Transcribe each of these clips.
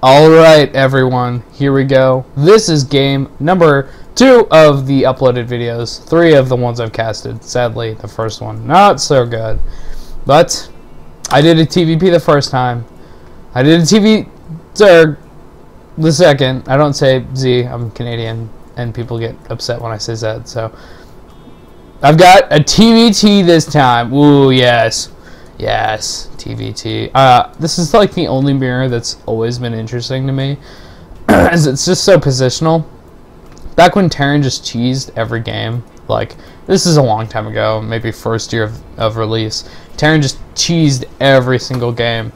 Alright everyone, here we go. This is game number 2 of the uploaded videos. 3 of the ones I've casted. Sadly, the first one not so good. But I did a TvP the first time. I did a TvT the second. I don't say Z, I'm Canadian, and people get upset when I say Z, so I've got a TvT this time. Ooh, yes. Yes, TvT. This is like the only mirror that's always been interesting to me, as it's just so positional. Back when Terran just cheesed every game, like, this is a long time ago, maybe first year of release, Terran just cheesed every single game.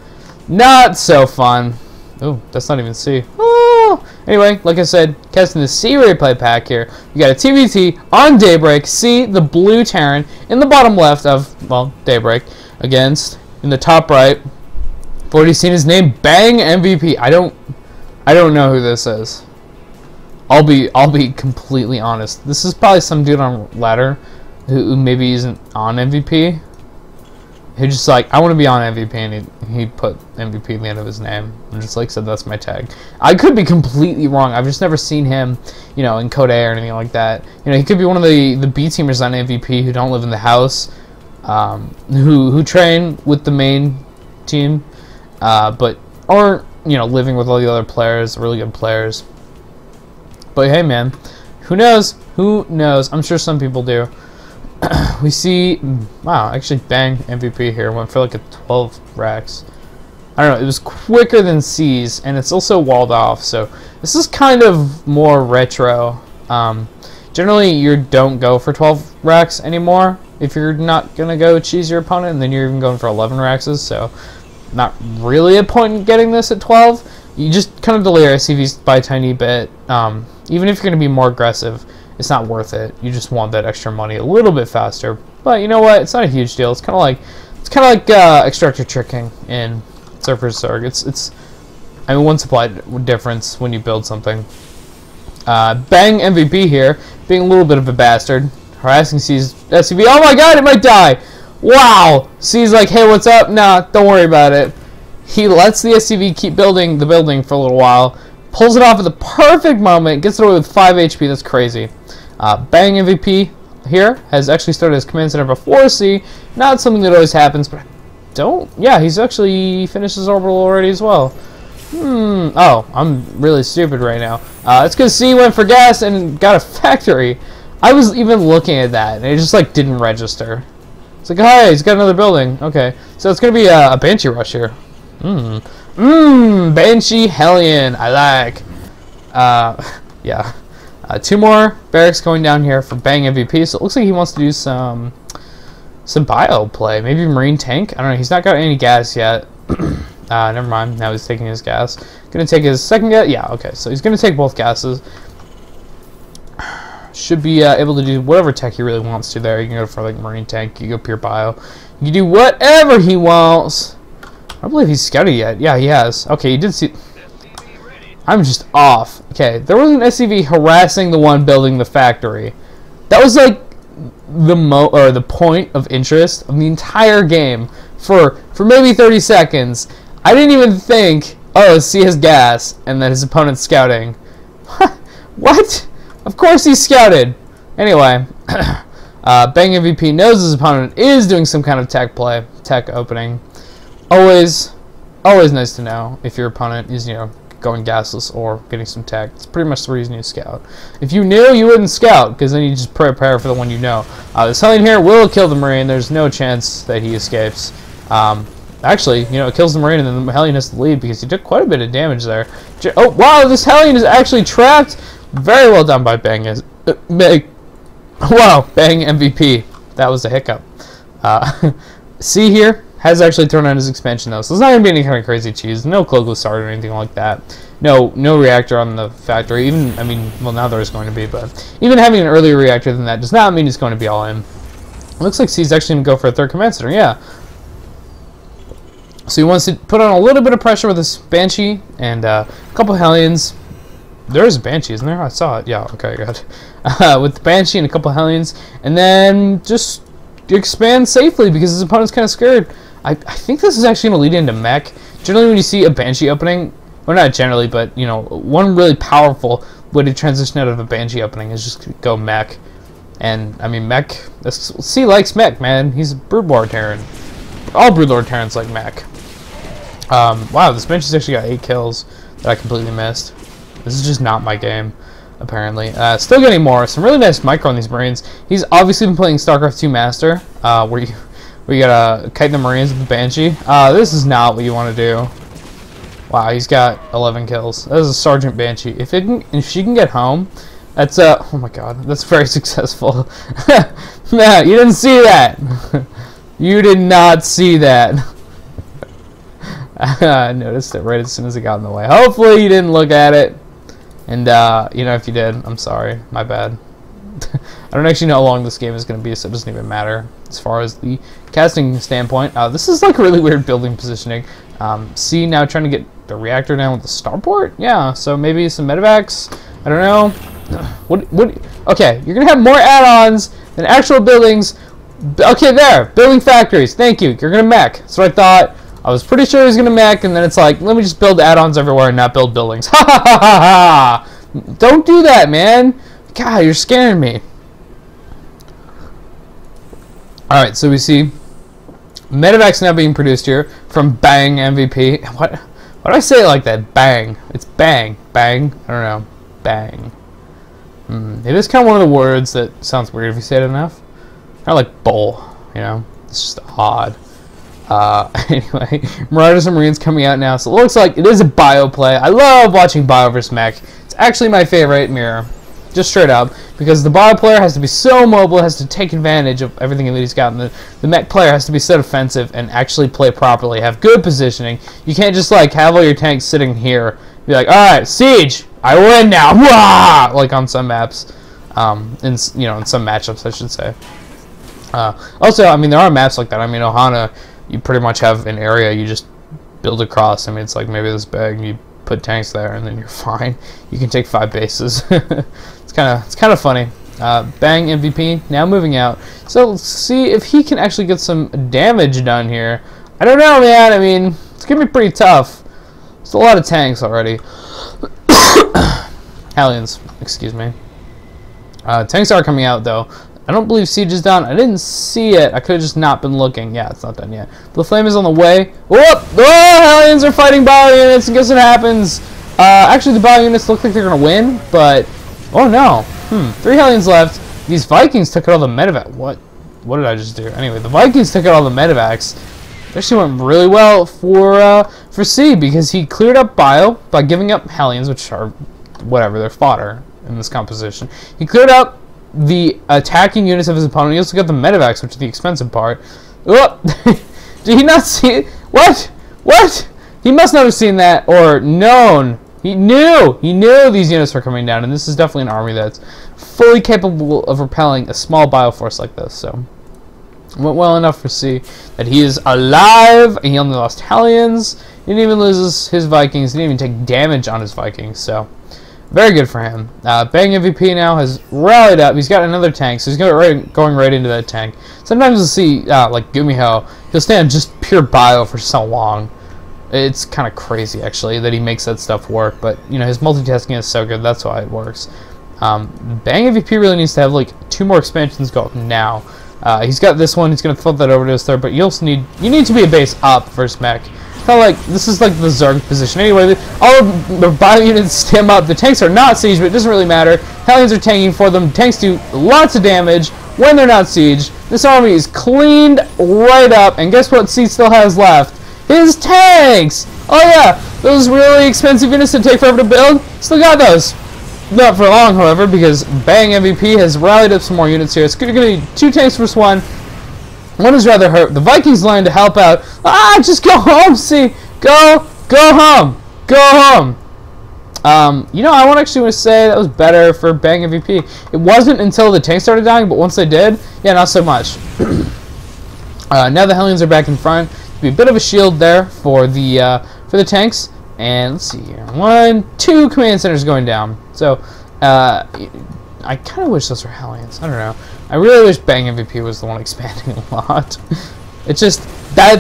Not so fun. Oh, that's not even C. Oh. Anyway, like I said, casting the C replay pack here. You got a TvT on Daybreak, C, the blue Terran, in the bottom left of, well, Daybreak, against, in the top right, I've already seen his name, BangMvP. I don't know who this is. I'll be completely honest. This is probably some dude on ladder who maybe isn't on MVP. Who just like, I want to be on MVP, and he put MVP in the end of his name and just like said that's my tag. I could be completely wrong. I've just never seen him, you know, in Code A or anything like that. You know, he could be one of the B teamers on MVP who don't live in the house. Who train with the main team, but aren't, you know, living with all the other players, really good players. But hey, man, who knows? Who knows? I'm sure some people do. We see, wow, actually, BangMvP here went for like a 12 racks. I don't know. It was quicker than C's, and it's also walled off. So this is kind of more retro. Generally, you don't go for 12 racks anymore. If you're not going to go cheese your opponent, and then you're even going for 11 racks, so not really a point in getting this at 12. You just kind of delay your SCVs by a tiny bit. Even if you're going to be more aggressive, it's not worth it. You just want that extra money a little bit faster. But you know what? It's not a huge deal. It's kind of like extractor tricking in Surfer's Zerg. It's I mean, one supply difference when you build something. BangMvP here, being a little bit of a bastard. Harassing C's SCV. Oh my god, it might die! Wow! C's like, hey, what's up? Nah, don't worry about it. He lets the SCV keep building the building for a little while, pulls it off at the perfect moment, gets it away with 5 HP. That's crazy. BangMvP here has actually started his command center before C. Not something that always happens, but yeah, he's actually finished his orbital already as well. Oh, I'm really stupid right now. It's because C went for gas and got a factory. I was even looking at that, and it just like didn't register. It's like, hey, he's got another building. Okay, so it's gonna be a Banshee rush here. Banshee Hellion. I like. Yeah. 2 more barracks going down here for BangMvP. So it looks like he wants to do some bio play. Maybe Marine tank. I don't know. He's not got any gas yet. Never mind. Now he's taking his gas. Gonna take his second gas. Yeah. Okay. So he's gonna take both gases. Should be able to do whatever tech he really wants to there. You can go for like Marine tank, you go pure bio. You can do whatever he wants. I don't believe he's scouted yet. Yeah, he has. Okay, he did see. I'm just off. Okay, there was an SCV harassing the one building the factory. That was like the point of interest of the entire game for maybe 30 seconds. I didn't even think, oh, C has gas, and then his opponent's scouting. What? Of course he's scouted. Anyway, BangMvP knows his opponent is doing some kind of tech play, tech opening. Always nice to know if your opponent is, you know, going gasless or getting some tech. It's pretty much the reason you scout. If you knew, you wouldn't scout, because then you just prepare for the one you know. This Hellion here will kill the Marine. There's no chance that he escapes. Actually, you know, it kills the Marine, and then the Hellion has to leave because he took quite a bit of damage there. Oh, wow, this Hellion is actually trapped. Very well done by wow, BangMvP. That was a hiccup. C here has actually turned on his expansion though, so it's not gonna be any kind of crazy cheese. No Cloakless start or anything like that. No reactor on the factory. Even, I mean, well, now there is going to be, but even having an earlier reactor than that does not mean it's going to be all in. It looks like C's actually gonna go for a 3rd command center. Yeah. So he wants to put on a little bit of pressure with this Banshee and a couple Hellions. There is a Banshee, isn't there? I saw it. Yeah, okay, good. With the Banshee and a couple Hellions, and then just expand safely because his opponent's kind of scared. I think this is actually going to lead into mech. Generally, when you see a Banshee opening, well, not generally, but you know, one really powerful way to transition out of a Banshee opening is just go mech. And I mean, mech. C likes mech, man. He's a Broodlord Terran. All Broodlord Terrans like mech. Wow, this Banshee's actually got 8 kills that I completely missed. This is just not my game, apparently. Still getting more. Some really nice micro on these Marines. He's obviously been playing StarCraft 2 Master, where you gotta kite the Marines with the Banshee. This is not what you want to do. Wow, he's got 11 kills. That is a Sergeant Banshee. If she can get home, that's oh my god, that's very successful. Man, you didn't see that. You did not see that. I noticed it right as soon as it got in the way. Hopefully you didn't look at it. And you know, if you did, I'm sorry. My bad. I don't actually know how long this game is going to be, so it doesn't even matter as far as the casting standpoint. This is like really weird building positioning. C now trying to get the reactor down with the starport? Yeah, so maybe some medevacs? I don't know. What? Okay, you're going to have more add-ons than actual buildings. Okay, there. Building factories. Thank you. You're going to mech. That's what I thought. I was pretty sure he was going to mech, and then it's like, let me just build add-ons everywhere and not build buildings. Ha ha ha ha ha! Don't do that, man. God, you're scaring me. Alright, so we see medevacs now being produced here from BangMvP. What do I say it like that? Bang. It's bang. Bang. I don't know. Bang. It is kind of one of the words that sounds weird if you say it enough. Kind of like bowl, you know? It's just odd. Anyway, Marauders and Marines coming out now, so it looks like it is a bio play. I love watching bio versus mech. It's actually my favorite mirror, just straight up, because the bio player has to be so mobile, has to take advantage of everything that he's got, and the mech player has to be so defensive and actually play properly, have good positioning. You can't just like have all your tanks sitting here, be like, all right, siege, I win now, wah! Like on some maps, in some matchups, I should say. Also, I mean, there are maps like that. I mean, Ohana, you pretty much have an area you just build across. I mean, it's like maybe this big, you put tanks there, and then you're fine. You can take 5 bases. It's kind of funny. BangMvP now moving out. So let's see if he can actually get some damage done here. I don't know, man. I mean, it's gonna be pretty tough. There's a lot of tanks already. Hellions, excuse me. Tanks are coming out though. I don't believe siege is done. I didn't see it. I could have just not been looking. Yeah, it's not done yet. The flame is on the way. Whoop! Oh, Hellions are fighting bio units. And guess what happens? Actually, the bio units look like they're going to win, but... Oh, no. 3 Hellions left. These Vikings took out all the medevacs. What did I just do? Anyway, the Vikings took out all the medevacs. It actually went really well for C, because he cleared up bio by giving up Hellions, which are, whatever, they're fodder in this composition. He cleared up the attacking units of his opponent. He also got the medevacs, which is the expensive part. Oh! Did he not see it? What? He must not have seen that or known. He knew these units were coming down, and this is definitely an army that's fully capable of repelling a small bioforce like this. So it went well enough for C that he is alive. He only lost Hellions. He didn't even lose his Vikings. He didn't even take damage on his Vikings. So very good for him. BangMvP now has rallied up. He's got another tank, so he's going right into that tank. Sometimes you'll see, like Gumiho, he'll stay on just pure bio for so long. It's kind of crazy, actually, that he makes that stuff work. But, you know, his multitasking is so good. That's why it works. BangMvP really needs to have, like, 2 more expansions go up now. He's got this one. He's going to flip that over to his third. But you need to be a base up versus mech. Kind of like, this is like the Zerg position. Anyway, all of the bio units stem up. The tanks are not siege, but it doesn't really matter. Hellions are tanking for them. Tanks do lots of damage when they're not siege. This army is cleaned right up. And guess what C still has left? His tanks! Oh yeah, those really expensive units that take forever to build, still got those. Not for long, however, because BangMvP has rallied up some more units here. It's going to be 2 tanks versus 1. One is rather hurt. The Vikings learned to help out. Just go home, see. Go home. Go home. You know, I want to say that was better for BangMvP. It wasn't until the tanks started dying, but once they did, yeah, not so much. Now the Hellions are back in front. Be a bit of a shield there for the tanks. And let's see here. 1, 2 command centers going down. So, I kind of wish those were Hellions. I don't know. I really wish BangMvP was the one expanding a lot. It's just, I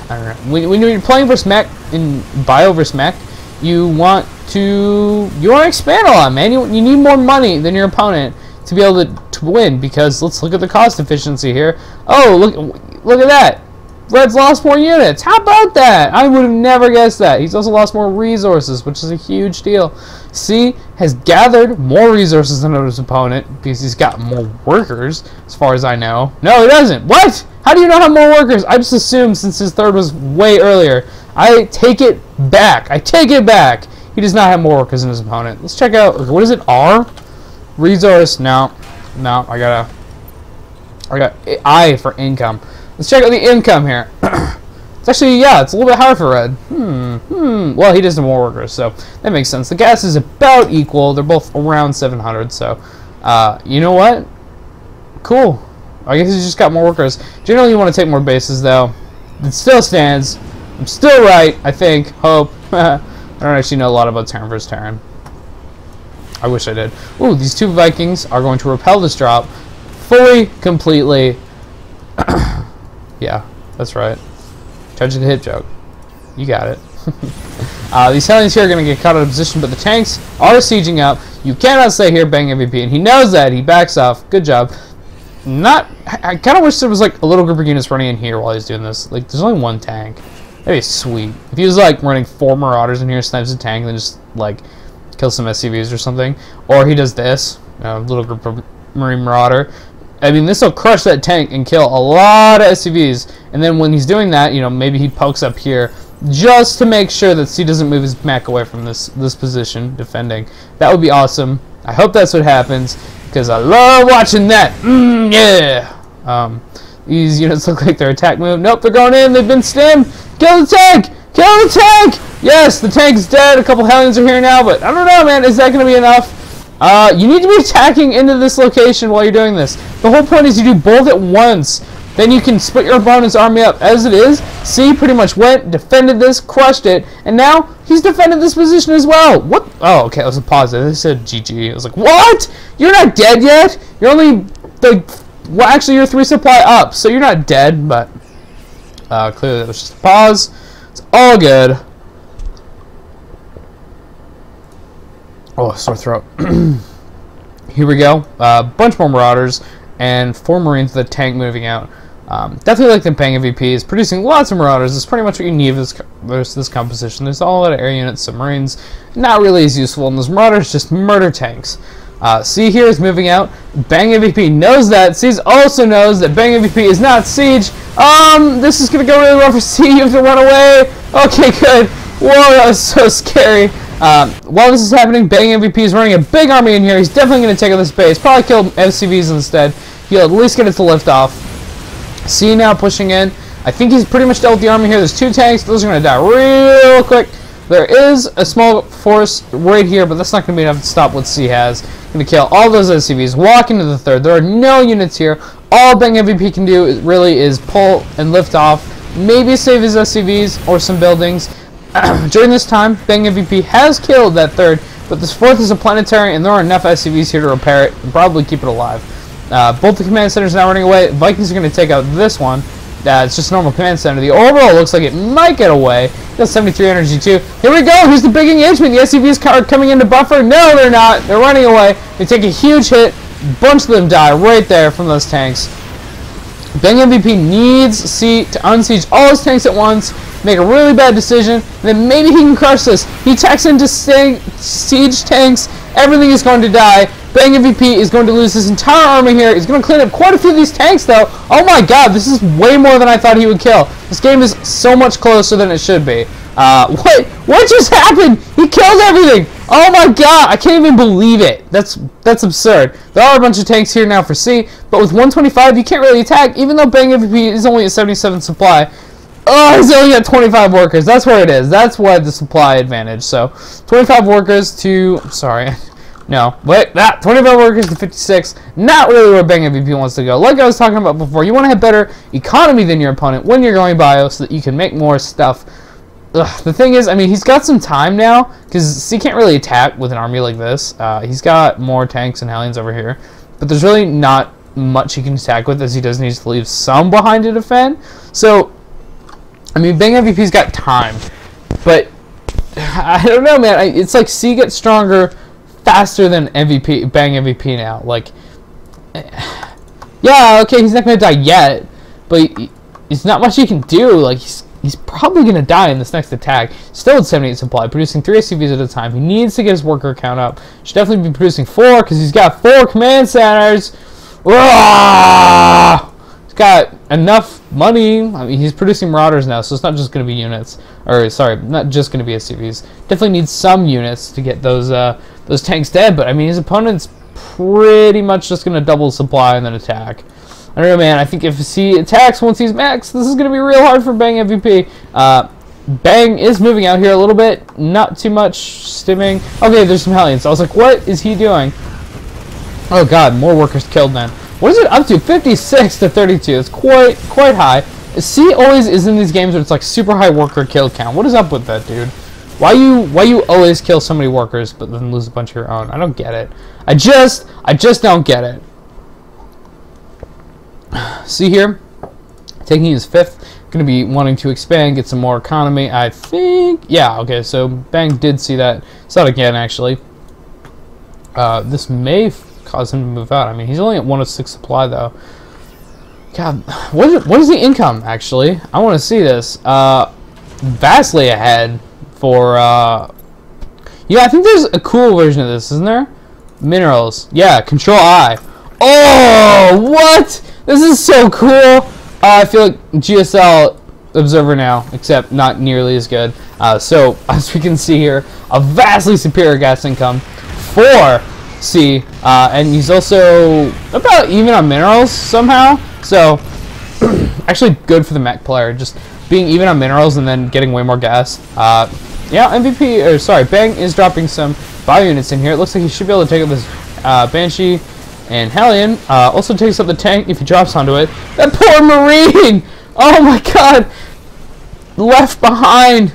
don't know. When you're playing versus mech, in bio versus mech, you want to expand a lot, man. You need more money than your opponent to be able to win, because let's look at the cost efficiency here. Oh, look at that. Red's lost more units. How about that? I would have never guessed that. He's also lost more resources, which is a huge deal. C has gathered more resources than his opponent because he's got more workers, as far as I know. No, he doesn't. What? How do you not have more workers? I just assumed since his third was way earlier. I take it back. I take it back. He does not have more workers than his opponent. Let's check out. What is it? R? Resource. No. I got I for income. Let's check out the income here. It's actually, yeah, it's a little bit higher for red. Well, he does have more workers, so that makes sense. The gas is about equal. They're both around 700, so you know what? Cool. I guess he's just got more workers. Generally, you want to take more bases, though. It still stands. I'm still right, I think. Hope. I don't actually know a lot about Terran vs. Terran. I wish I did. Ooh, these two Vikings are going to repel this drop fully, completely. Yeah, that's right. Judging the hit joke. You got it. These Hellions here are going to get caught out of position, but the tanks are sieging up. You cannot stay here, BangMvP, and he knows that. He backs off. Good job. I kind of wish there was like a little group of units running in here while he's doing this. Like, there's only one tank. That'd be sweet. If he was like running 4 Marauders in here, snipes a tank, and then just like kills some SCVs or something. Or he does this, a little group of Marine Marauder. I mean, this will crush that tank and kill a lot of SCVs. And then when he's doing that, you know, maybe he pokes up here just to make sure that C doesn't move his mech away from this position defending. That would be awesome. I hope that's what happens, because I love watching that. Yeah. These units look like their attack move. Nope, they're going in. They've been stemmed. Kill the tank! Kill the tank! Yes, the tank's dead. A couple Hellions are here now, but I don't know, man. Is that going to be enough? You need to be attacking into this location while you're doing this. The whole point is you do both at once. Then you can split your opponent's army up. As it is, C pretty much went, defended this, crushed it, and now he's defended this position as well. What? Oh, okay, that was a positive. They said GG. I was like, what? You're not dead yet? You're only, like, well, actually, you're 3 supply up, so you're not dead, but clearly that was just a pause. It's all good. Oh, sore throat. Here we go. Bunch more Marauders and 4 Marines with the tank moving out. Definitely like the BangMvP is producing lots of Marauders. That's pretty much what you need for this composition. There's a lot of air units, submarines. Not really as useful, and those Marauders just murder tanks. C here is moving out. BangMvP knows that. C also knows that BangMvP is not siege. This is going to go really well for C. You have to run away. Okay, good. Whoa, that was so scary. While this is happening, BangMvP is running a big army in here. He's definitely going to take out this base. Probably kill SCVs instead. He'll at least get it to lift off. C now pushing in. I think he's pretty much dealt with the army here. There's 2 tanks. Those are going to die real quick. There is a small force right here, but that's not going to be enough to stop what C has. Going to kill all those SCVs. Walk into the third. There are no units here. All BangMvP can do really is pull and lift off. Maybe save his SCVs or some buildings. During this time, BangMvP has killed that third, but this fourth is a planetary, and there are enough SCVs here to repair it and probably keep it alive. Both the command centers now running away. Vikings are going to take out this one. It's just a normal command center. The overall looks like it might get away. Got 73 energy too. Here we go. Here's the big engagement. The SCVs are coming in to buffer. No, they're not. They're running away. They take a huge hit. A bunch of them die right there from those tanks. BangMvP needs C to unsiege all his tanks at once, make a really bad decision, and then maybe he can crush this. He attacks into siege tanks. Everything is going to die. BangMvP is going to lose his entire army here. He's going to clean up quite a few of these tanks, though. Oh my god, this is way more than I thought he would kill. This game is so much closer than it should be. What just happened? He killed everything. Oh my god, I can't even believe it. That's absurd. There are a bunch of tanks here now for C, but with 125, you can't really attack, even though BangMvP is only at 77 supply. Oh, he's only got 25 workers. That's where it is. That's why the supply advantage. So, 25 workers to... Sorry. No. Wait. 25 workers to 56. Not really where BangMvP wants to go. Like I was talking about before, you want to have better economy than your opponent when you're going bio so that you can make more stuff. Ugh, the thing is, I mean, he's got some time now because C can't really attack with an army like this. He's got more tanks and Hellions over here. But there's really not much he can attack with, as he does need to leave some behind to defend. So... I mean, BangMvP's got time, but I don't know, man. It's like C gets stronger faster than MVP, BangMvP now. Like, yeah, okay, he's not gonna die yet, but there's not much he can do. Like, he's probably gonna die in this next attack. Still at 78 supply, producing 3 SCVs at a time. He needs to get his worker count up. Should definitely be producing 4 because he's got 4 command centers. He's got enough money. I mean, he's producing marauders now, so it's not just gonna be units. Or sorry, not just gonna be SCVs. Definitely needs some units to get those tanks dead. But I mean, his opponent's pretty much just gonna double supply and then attack. I don't know, man. I think if he attacks once he's maxed, this is going to be real hard for BangMvP. Bang is moving out here a little bit. Not too much stimming. Okay, there's some Hellions. I was like, what is he doing? Oh, God. More workers killed, man. What is it up to? 56 to 32. It's quite high. C always is in these games where it's like super high worker kill count. What is up with that, dude? Why you always kill so many workers but then lose a bunch of your own? I don't get it. I just don't get it. See here, taking his 5th, going to be wanting to expand, get some more economy, I think. Yeah, okay, so Bang did see that. Saw it again, actually. This may cause him to move out. I mean, he's only at 1 of 6 supply, though. God, what is the income, actually? I want to see this. Vastly ahead for, yeah, I think there's a cool version of this, isn't there? Minerals. Yeah, Control I. Oh, what? This is so cool. I feel like GSL Observer now, except not nearly as good. So, as we can see here, a vastly superior gas income for C. And he's also about even on minerals somehow. So, actually good for the mech player. Just being even on minerals and then getting way more gas. Yeah, Bang is dropping some bio units in here. It looks like he should be able to take up this Banshee. And Hellion also takes up the tank if he drops onto it. That poor Marine! Oh my god! Left behind!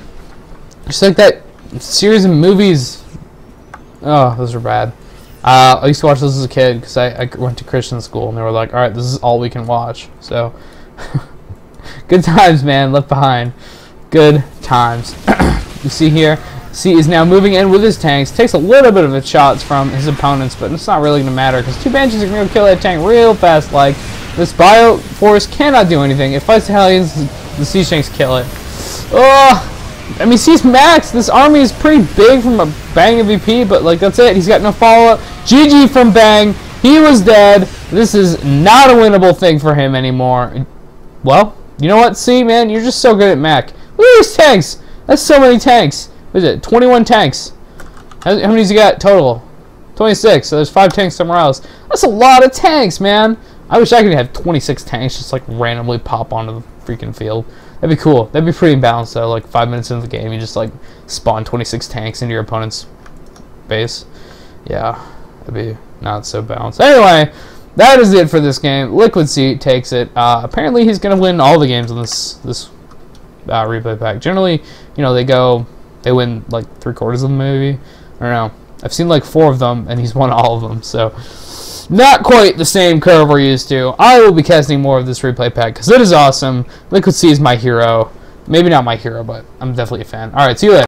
Just like that series of movies. Oh, those are bad. I used to watch those as a kid because I went to Christian school and they were like, alright, this is all we can watch. So, good times, man. Left behind. Good times. You see here, C is now moving in with his tanks. Takes a little bit of the shots from his opponents, but it's not really going to matter because 2 Banshees are going to kill that tank real fast. Like, this Bio Force cannot do anything. It fights the Hellions, the Sea Shanks kill it. Oh, I mean, C's max. This army is pretty big from a BangMvP, but like that's it. He's got no follow-up. GG from Bang. He was dead. This is not a winnable thing for him anymore. Well, you know what, C, man? You're just so good at mech. Look at these tanks. That's so many tanks. What is it? 21 tanks. How many has he got total? 26. So there's 5 tanks somewhere else. That's a lot of tanks, man. I wish I could have 26 tanks just like randomly pop onto the freaking field. That'd be cool. That'd be pretty balanced though. Like 5 minutes into the game, you just like spawn 26 tanks into your opponent's base. Yeah, that'd be not so balanced. Anyway, that is it for this game. LiquidSea takes it. Apparently, he's gonna win all the games in this replay pack. Generally, you know, they win like 3/4 of them maybe. I don't know. I've seen like 4 of them, and he's won all of them. So, not quite the same curve we're used to. I will be casting more of this replay pack because it is awesome. LiquidSea is my hero. Maybe not my hero, but I'm definitely a fan. All right, see you later.